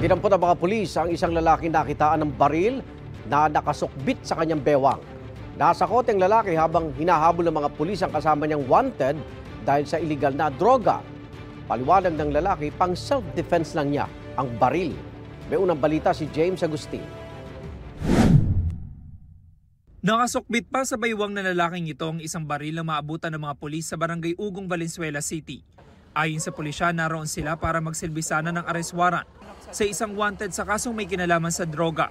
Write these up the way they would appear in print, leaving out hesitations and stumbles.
Dinampot ng mga pulis ang isang lalaki nakitaan ng baril na nakasukbit sa kanyang bewang. Nasa kote ang lalaki habang hinahabol ng mga pulis ang kasama niyang wanted dahil sa illegal na droga. Paliwanag ng lalaki, pang self-defense lang niya ang baril. May unang balita si James Agustin. Nakasukbit pa sa baywang na lalaking ito ang isang baril na maabutan ng mga pulis sa barangay Ugong, Valenzuela City. Ayon sa pulisya, naroon sila para magsilbi sana ng arrest warrant sa isang wanted sa kasong may kinalaman sa droga.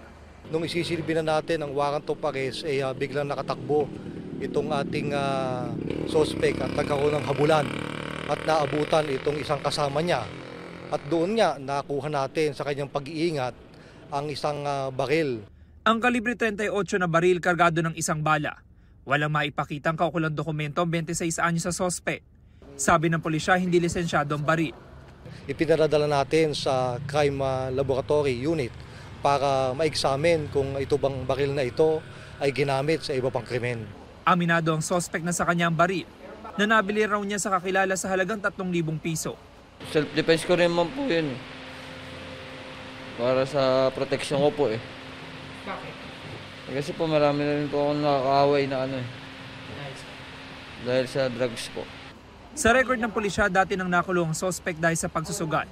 Nung isisilbi na natin ang warrant of arrest, biglang nakatakbo itong ating suspect at nagkaroon ng habulan at naabutan itong isang kasama niya. At doon nga nakuha natin sa kanyang pag-iingat ang isang baril. Ang kalibre 38 na baril kargado ng isang bala. Walang maipakitang kaukulang dokumento ang 26 anyo sa sospek. Sabi ng pulisya, hindi lisensyado ang baril. Ipinadala natin sa crime laboratory unit para ma-examine kung ito bang baril na ito ay ginamit sa iba pang krimen. Aminado ang sospek na sa kanyang baril na nabili raw niya sa kakilala sa halagang 3,000 piso. Self-defense ko rin man po yun. Para sa protection ko po eh. Bakit? Kasi po marami na rin po akong nakakaaway na dahil sa drugs po. Sa record ng pulisya, dati nang nakulong ang sospek dahil sa pagsusugat.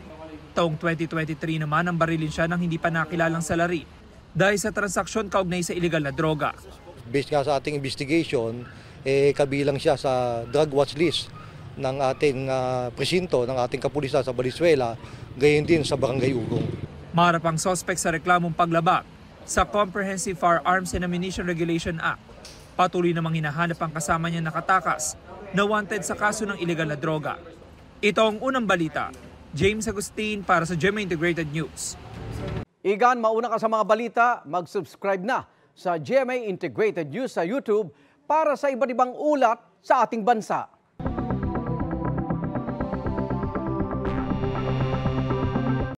Taong 2023 naman ang barilin siya ng hindi pa nakilalang salari dahil sa transaksyon kaugnay sa illegal na droga. Based nga sa ating investigation, kabilang siya sa drug watch list ng ating presinto, ng ating kapulisan sa Valenzuela, gayon din sa Barangay Ugong. Maharap ang sospek sa reklamong paglabag sa Comprehensive Firearms and Ammunition Regulation Act. Patuloy namang hinahanap ang kasama niya nakatakas na wanted sa kaso ng illegal na droga. Ito ang unang balita. James Agustin para sa GMA Integrated News. Igan, mauna ka sa mga balita, mag-subscribe na sa GMA Integrated News sa YouTube para sa iba't ibang ulat sa ating bansa.